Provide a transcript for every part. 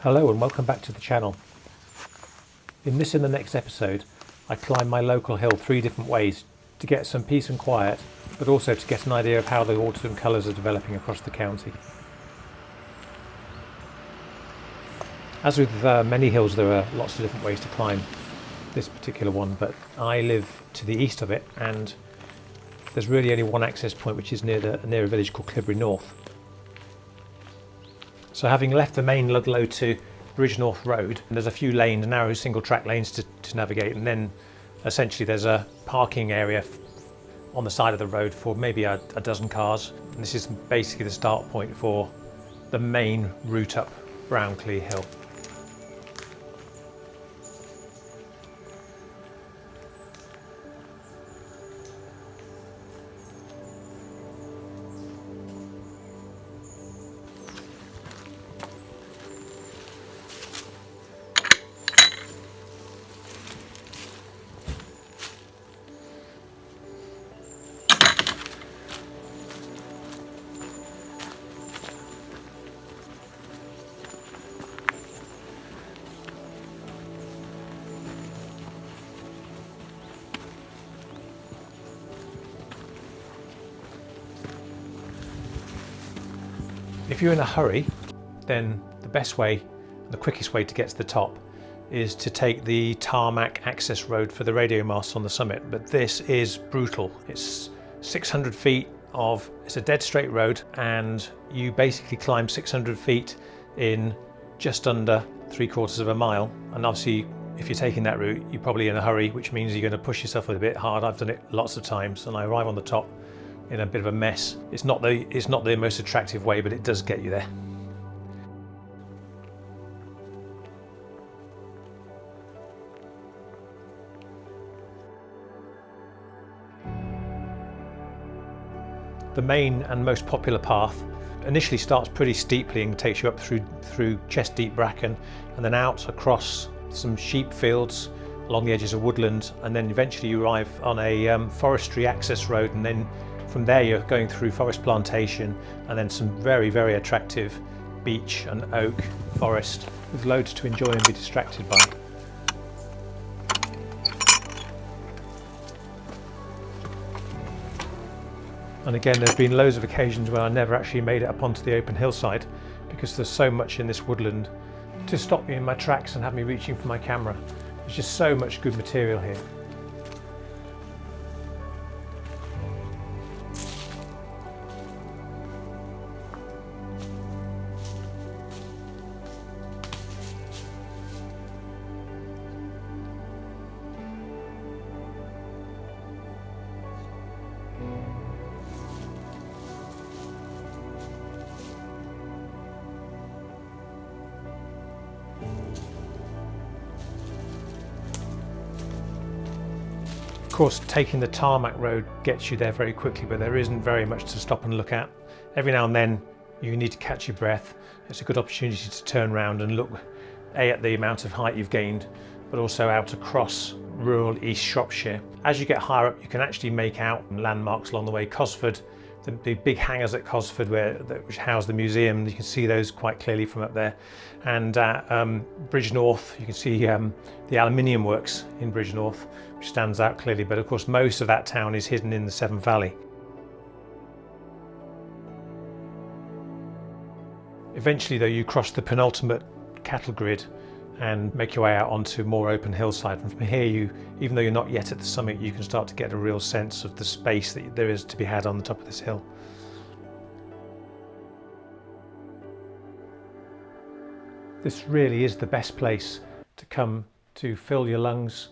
Hello and welcome back to the channel. In this and the next episode, I climb my local hill 3 different ways to get some peace and quiet, but also to get an idea of how the autumn colours are developing across the county. As with many hills, there are lots of different ways to climb this particular one, but I live to the east of it and there's really only one access point, which is near a village called Clibbury North. So having left the main Ludlow to Bridge North Road, there's a few lanes, narrow single track lanes to navigate, and then essentially there's a parking area on the side of the road for maybe a dozen cars. And this is basically the start point for the main route up Brownclea Hill. If you're in a hurry, then the best way, the quickest way to get to the top is to take the tarmac access road for the radio mast on the summit. But this is brutal. It's 600 feet it's a dead straight road, and you basically climb 600 feet in just under 3/4 of a mile. And obviously, if you're taking that route, you're probably in a hurry, which means you're going to push yourself a bit hard. I've done it lots of times, and I arrive on the top in a bit of a mess. It's not the most attractive way, but it does get you there. The main and most popular path initially starts pretty steeply and takes you up through chest deep bracken and then out across some sheep fields along the edges of woodland, and then eventually you arrive on a forestry access road, and then from there you're going through forest plantation and then some very, very attractive beech and oak forest with loads to enjoy and be distracted by. And again, there's been loads of occasions when I never actually made it up onto the open hillside because there's so much in this woodland to stop me in my tracks and have me reaching for my camera. There's just so much good material here. Of course, taking the tarmac road gets you there very quickly, but there isn't very much to stop and look at. Every now and then you need to catch your breath. It's a good opportunity to turn around and look at the amount of height you've gained, but also out across rural East Shropshire. As you get higher up, you can actually make out landmarks along the way. Cosford, the big hangars at Cosford which house the museum, you can see those quite clearly from up there. And Bridge North, you can see the aluminium works in Bridge North, which stands out clearly, but of course most of that town is hidden in the Severn Valley. Eventually though, you cross the penultimate cattle grid and make your way out onto more open hillside. And from here, even though you're not yet at the summit, you can start to get a real sense of the space that there is to be had on the top of this hill. This really is the best place to come to fill your lungs,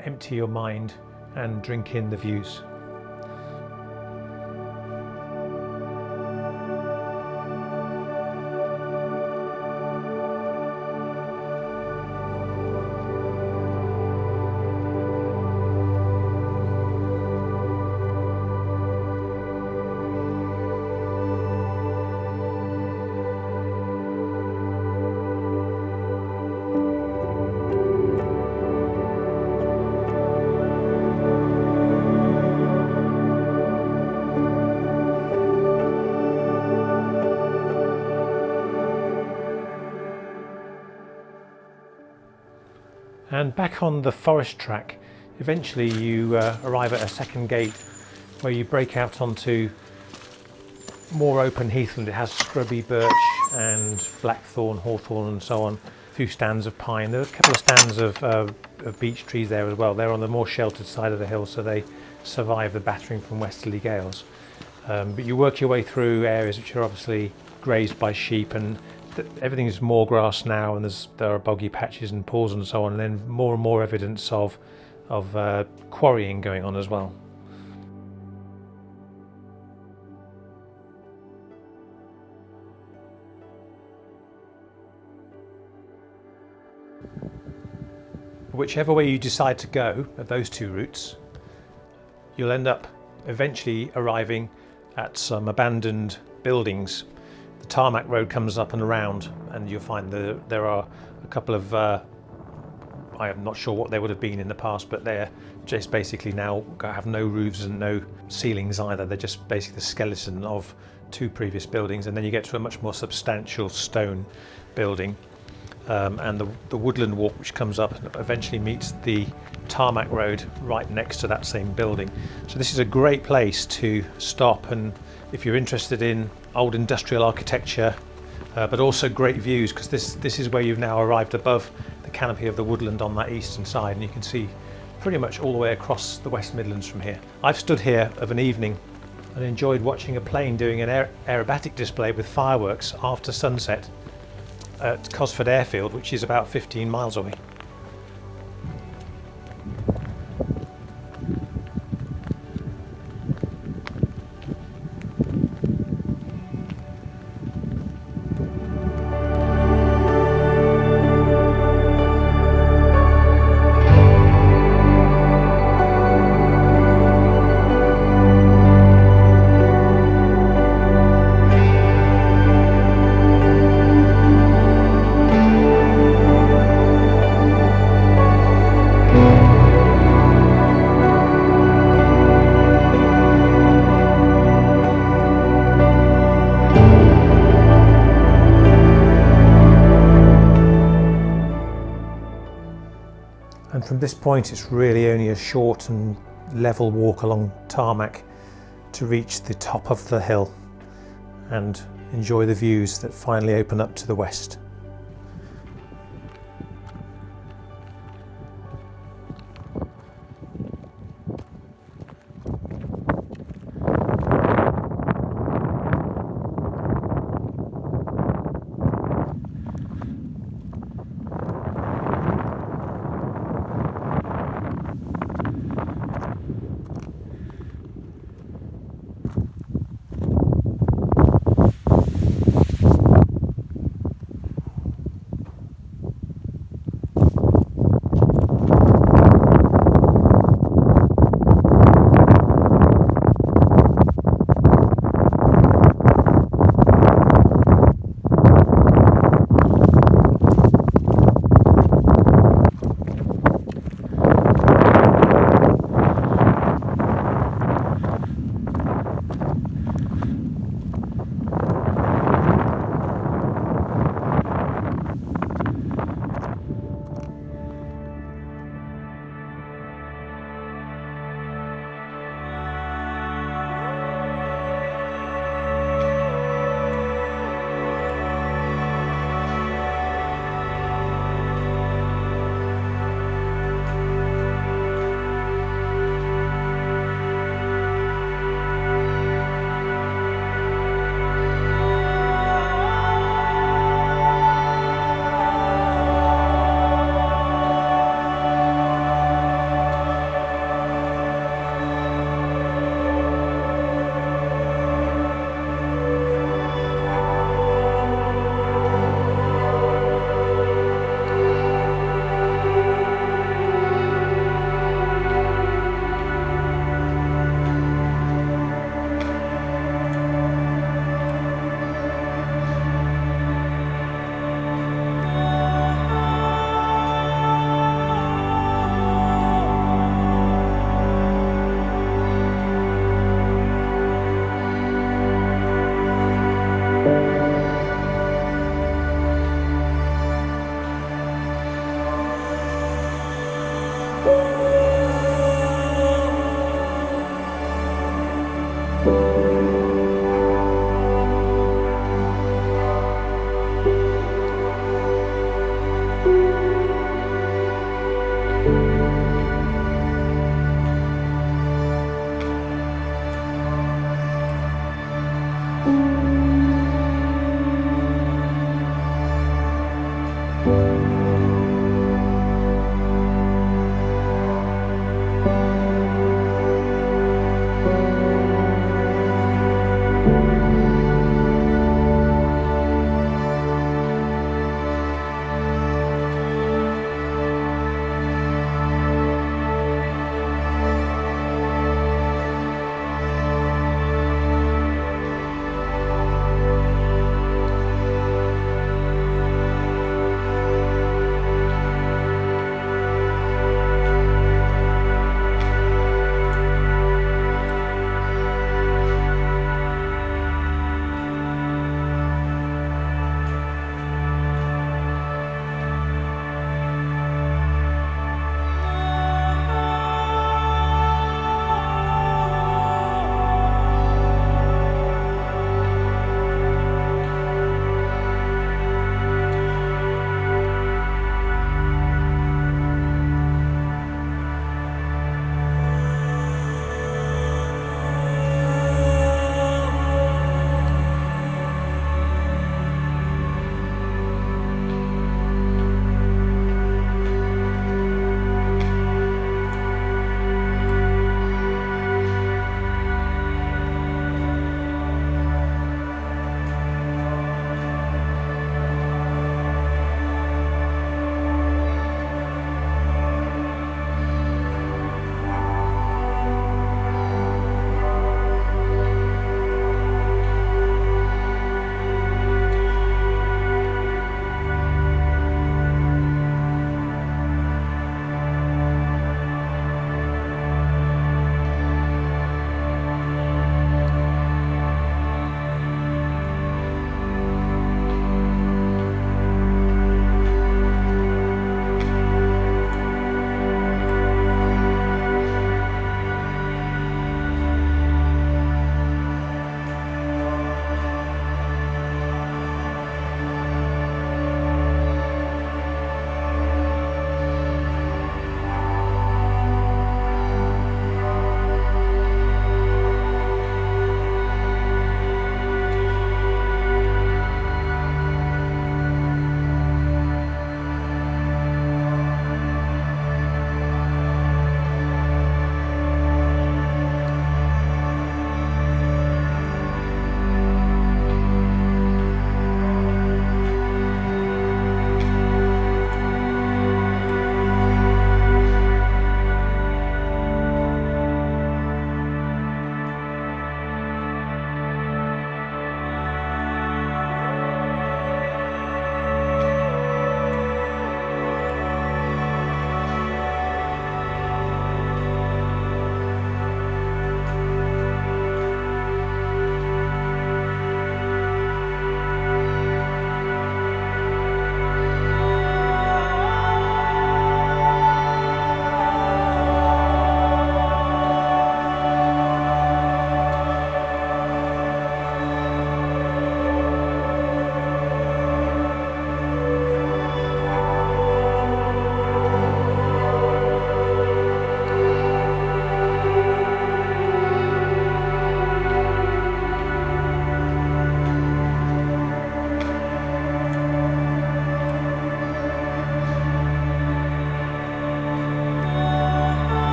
empty your mind, and drink in the views. And back on the forest track, eventually you arrive at a second gate where you break out onto more open heathland. It has scrubby birch and blackthorn, hawthorn and so on. A few stands of pine. There are a couple of stands of beech trees there as well. They're on the more sheltered side of the hill, so they survive the battering from westerly gales. But you work your way through areas which are obviously grazed by sheep, and everything is more grass now, and there are boggy patches and pools and so on, and then more and more evidence of quarrying going on as well. Whichever way you decide to go of those two routes, you'll end up eventually arriving at some abandoned buildings. The tarmac road comes up and around, and you'll find that there are a couple of I am not sure what they would have been in the past, but they're just basically now have no roofs and no ceilings either. They're just basically the skeleton of two previous buildings, and then you get to a much more substantial stone building. And the woodland walk which comes up eventually meets the tarmac road right next to that same building. So this is a great place to stop, and if you're interested in old industrial architecture, but also great views, because this is where you've now arrived above the canopy of the woodland on that eastern side, and you can see pretty much all the way across the West Midlands from here. I've stood here of an evening and enjoyed watching a plane doing an aerobatic display with fireworks after sunset at Cosford Airfield, which is about 15 miles away. And from this point it's really only a short and level walk along tarmac to reach the top of the hill and enjoy the views that finally open up to the west.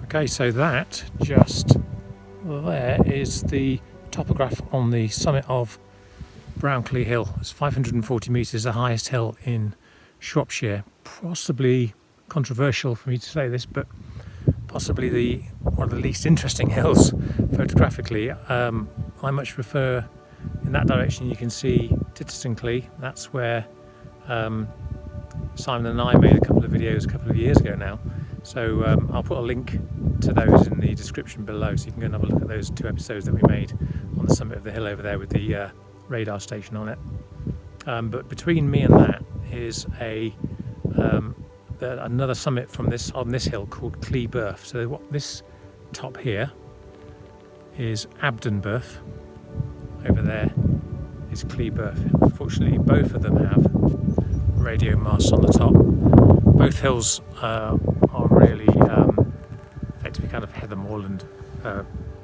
Okay, so that just there is the topograph on the summit of Brownclea Hill. It's 540 metres, the highest hill in Shropshire. Possibly controversial for me to say this, but possibly one of the least interesting hills photographically. I much prefer, in that direction you can see Clee. That's where Simon and I made a couple of videos a couple of years ago now. So I'll put a link to those in the description below, so you can go and have a look at those 2 episodes that we made on the summit of the hill over there with the radar station on it. But between me and that is another summit from on this hill called Cleeburf. So what this top here is Abdenburf. Over there is Cleeburf. Unfortunately, both of them have radio masts on the top. Both hills are really effectively kind of heather moorland.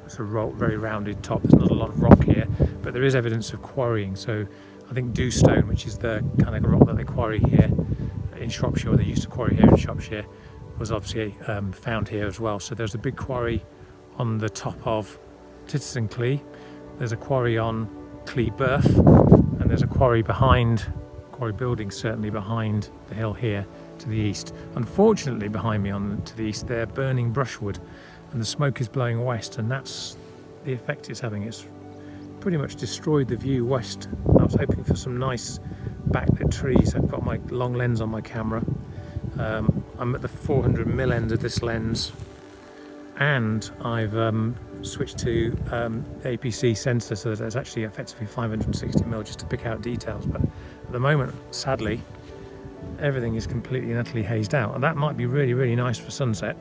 It's a very rounded top. There's not a lot of rock here, but there is evidence of quarrying. So I think Dewstone, which is the kind of rock that they quarry here in Shropshire, or they used to quarry here in Shropshire, was obviously found here as well. So there's a big quarry on the top of Clee. There's a quarry on Cleeburf, and there's a quarry building certainly behind the hill here to the east. Unfortunately, behind me to the east, they're burning brushwood, and the smoke is blowing west, and that's the effect it's having. It's pretty much destroyed the view west. I was hoping for some nice backlit trees. I've got my long lens on my camera. I'm at the 400mm end of this lens, and I've switched to APC sensor, so that there's actually effectively 560mm just to pick out details. But at the moment, sadly, everything is completely and utterly hazed out, and that might be really, really nice for sunset.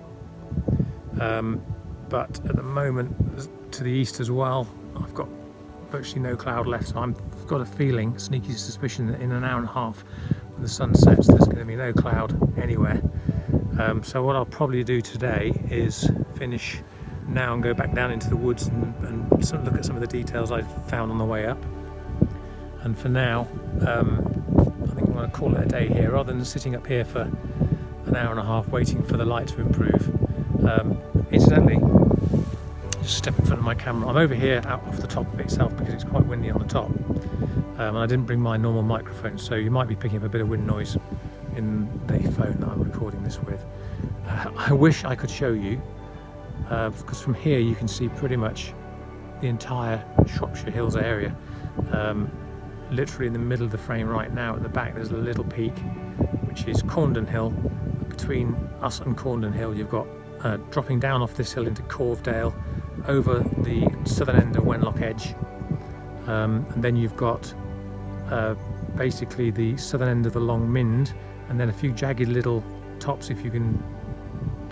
But at the moment, to the east as well, I've got virtually no cloud left, so I've got a feeling, sneaky suspicion, that in an hour and a half when the sun sets, there's going to be no cloud anywhere. So what I'll probably do today is finish now and go back down into the woods and sort of look at some of the details I found on the way up. And for now, I think I'm going to call it a day here, rather than sitting up here for an hour and a half waiting for the light to improve. Incidentally, just step in front of my camera. I'm over here out off the top of it itself because it's quite windy on the top, and I didn't bring my normal microphone, so you might be picking up a bit of wind noise in the phone that I'm recording this with. I wish I could show you, because from here you can see pretty much the entire Shropshire Hills area. Literally in the middle of the frame right now, at the back, there's a little peak, which is Corndon Hill. Between us and Corndon Hill, you've got dropping down off this hill into Corvedale, over the southern end of Wenlock Edge, and then you've got basically the southern end of the Long Mynd, and then a few jagged little tops, if you can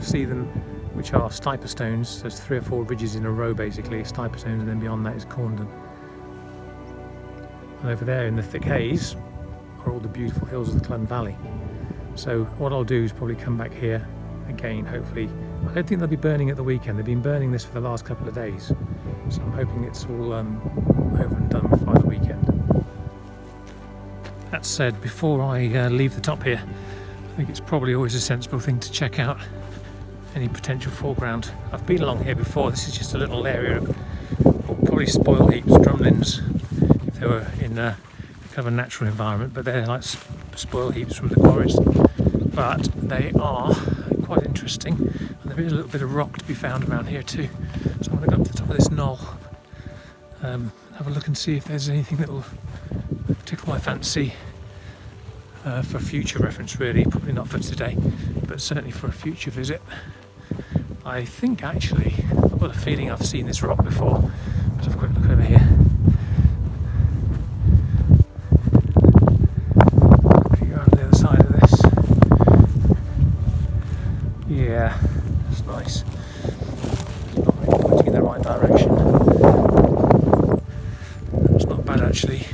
see them, which are stiper stones. There's 3 or 4 ridges in a row, basically, stiper stones, and then beyond that is Corndon. And over there in the thick haze are all the beautiful hills of the Clun Valley. So what I'll do is probably come back here again, hopefully. I don't think they'll be burning at the weekend. They've been burning this for the last couple of days, so I'm hoping it's all over and done with by the weekend. That said, before I leave the top here, I think it's probably always a sensible thing to check out any potential foreground. I've been along here before. This is just a little area of probably spoil heaps, drumlins, if they were in kind of a natural environment, but they're like spoil heaps from the quarries. But they are quite interesting, and there is a little bit of rock to be found around here too. So I'm going to go up to the top of this knoll, have a look and see if there's anything that will tickle my fancy for future reference, really. Probably not for today, but certainly for a future visit. I think actually, I've got a feeling I've seen this rock before. Let's have a quick look over here. Around the other side of this. Yeah, that's nice. It's not really pointing in the right direction. That's not bad actually.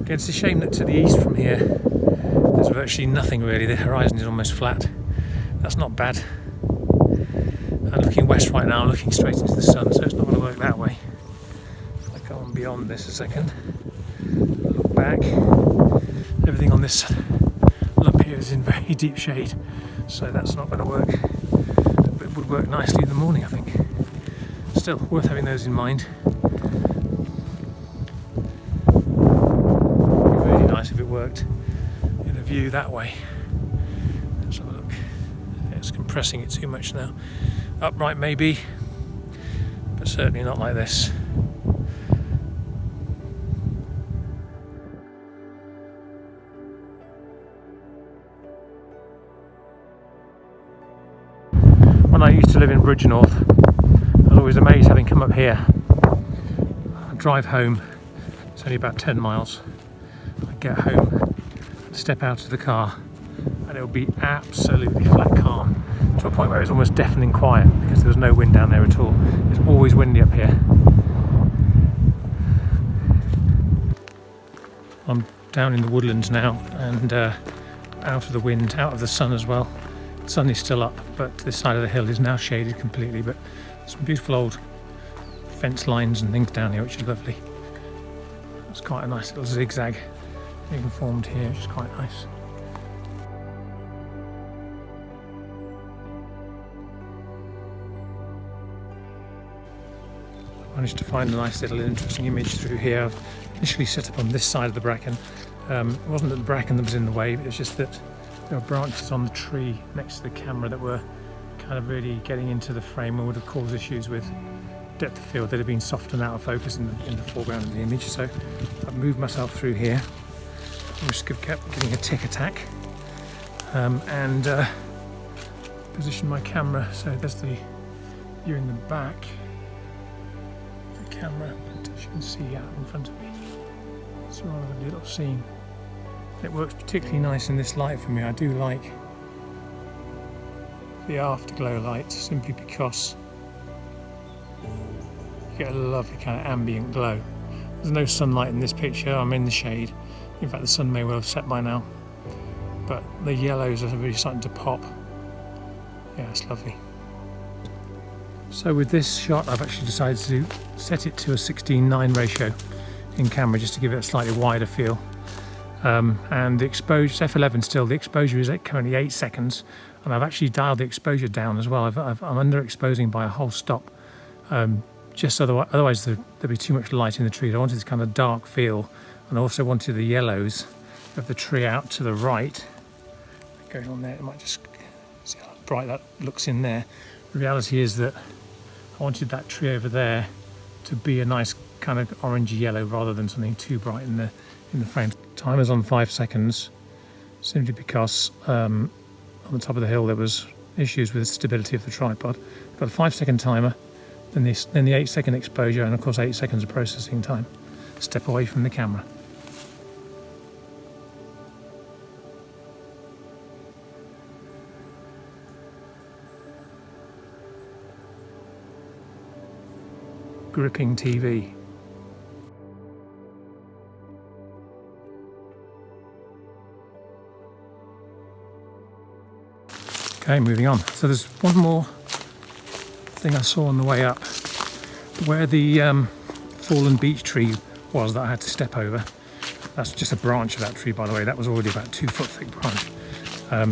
Again, it's a shame that to the east from here there's virtually nothing really. The horizon is almost flat. That's not bad. I'm looking west right now, I'm looking straight into the sun, so it's not going to work that way. If I go on beyond this a second, look back, everything on this lump here is in very deep shade, so that's not going to work. But it would work nicely in the morning, I think. Still, worth having those in mind. It'd be really nice if it worked in a view that way. Let's have a look. It's compressing it too much now. Upright maybe, but certainly not like this. When I used to live in Bridgenorth, I was always amazed having come up here. I'd drive home, it's only about 10 miles. I'd get home, step out of the car, and it would be absolutely flat calm, to a point where it was almost deafening quiet because there was no wind down there at all. It's always windy up here. I'm down in the woodlands now and out of the wind, out of the sun as well. The sun is still up, but this side of the hill is now shaded completely, but some beautiful old fence lines and things down here, which is lovely. It's quite a nice little zigzag being formed here, which is quite nice. I managed to find a nice little interesting image through here. I've initially set up on this side of the bracken. It wasn't that the bracken that was in the way, it was just that there were branches on the tree next to the camera that were kind of really getting into the frame and would have caused issues with depth of field that had been softened out of focus in the foreground of the image. So I've moved myself through here, risk of getting a tick attack, and position my camera so there's the view in the back. The camera, as you can see out in front of me, it's a rather little scene. It works particularly nice in this light for me. I do like the afterglow light simply because you get a lovely kind of ambient glow. There's no sunlight in this picture, I'm in the shade. In fact, the sun may well have set by now, but the yellows are really starting to pop. Yeah, it's lovely. So with this shot, I've actually decided to set it to a 16:9 ratio in camera just to give it a slightly wider feel. And the exposure, it's f11 still, the exposure is currently 8 seconds, and I've actually dialed the exposure down as well. I'm underexposing by a whole stop, just otherwise there'd be too much light in the trees. I wanted this kind of dark feel, and I also wanted the yellows of the tree out to the right. Going on there, it might just see how bright that looks in there. The reality is that I wanted that tree over there to be a nice kind of orangey yellow rather than something too bright in the frame. Timer's on 5 seconds, simply because on the top of the hill there was issues with the stability of the tripod. I've got a 5-second timer, then the 8-second exposure, and of course 8 seconds of processing time. Step away from the camera. Gripping TV. Okay, moving on. So there's one more thing I saw on the way up, where the fallen beech tree was that I had to step over. That's just a branch of that tree, by the way. That was already about 2 foot thick branch.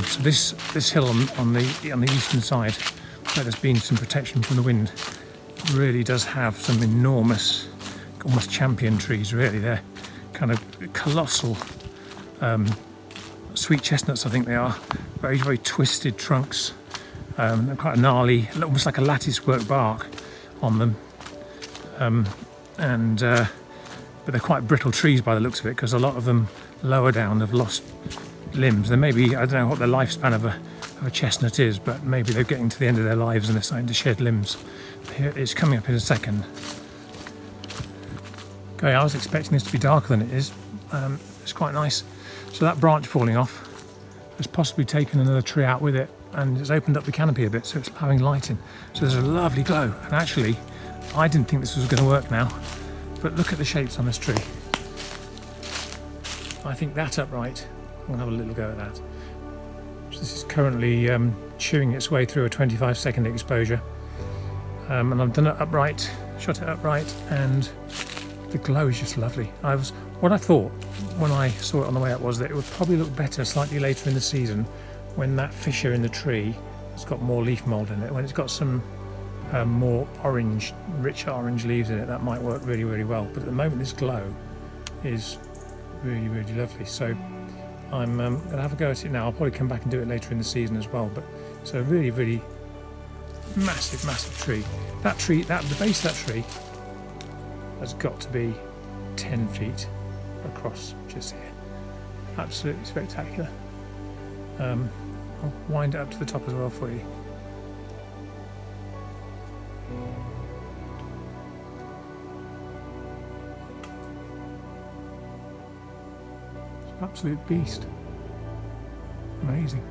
So this hill on the eastern side, where there's been some protection from the wind, really does have some enormous, almost champion trees. Really, they're kind of colossal. Sweet chestnuts, I think they are. Very, very twisted trunks. They're quite gnarly, almost like a lattice work bark on them. But they're quite brittle trees by the looks of it, because a lot of them lower down have lost limbs. There may be, I don't know what the lifespan of a chestnut is, but maybe they're getting to the end of their lives and they're starting to shed limbs. Here, it's coming up in a second. Okay, I was expecting this to be darker than it is. It's quite nice. So that branch falling off has possibly taken another tree out with it, and it's opened up the canopy a bit, so it's allowing light in. So there's a lovely glow. And actually, I didn't think this was going to work now, but look at the shapes on this tree. I think that upright, I'm going to have a little go at that. So this is currently chewing its way through a 25-second exposure. And I've done it upright, shot it upright, and The glow is just lovely. What I thought when I saw it on the way up was that it would probably look better slightly later in the season when that fissure in the tree has got more leaf mould in it. When it's got some more orange, rich orange leaves in it, that might work really, really well. But at the moment, this glow is really, really lovely. So I'm going to have a go at it now. I'll probably come back and do it later in the season as well. But it's a really, really massive, massive tree. The base of that tree has got to be 10 feet across just here. Absolutely spectacular. I'll wind it up to the top as well for you. It's an absolute beast. Amazing.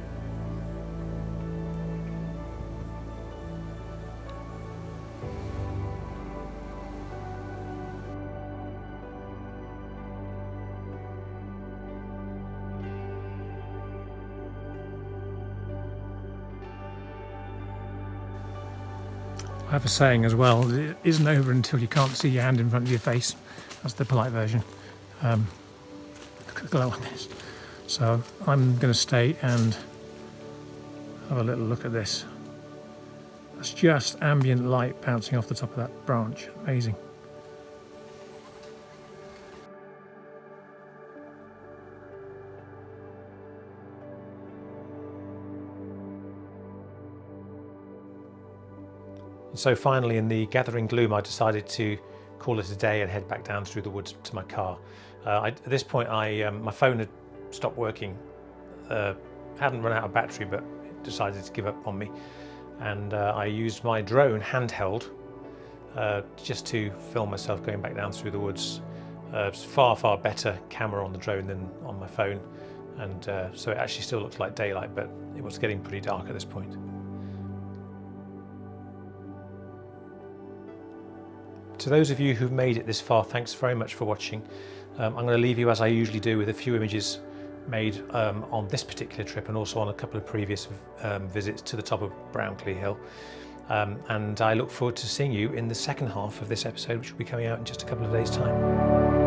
I have a saying as well, it isn't over until you can't see your hand in front of your face. That's the polite version. Look at the glow on this. So I'm going to stay and have a little look at this. That's just ambient light bouncing off the top of that branch. Amazing. So finally, in the gathering gloom, I decided to call it a day and head back down through the woods to my car. At this point, my phone had stopped working. Hadn't run out of battery, but it decided to give up on me. And I used my drone handheld just to film myself going back down through the woods. It's far, far better camera on the drone than on my phone. And so it actually still looks like daylight, but it was getting pretty dark at this point. To those of you who've made it this far, thanks very much for watching. I'm going to leave you, as I usually do, with a few images made on this particular trip and also on a couple of previous visits to the top of Brownclea Hill. And I look forward to seeing you in the second half of this episode, which will be coming out in just a couple of days' time.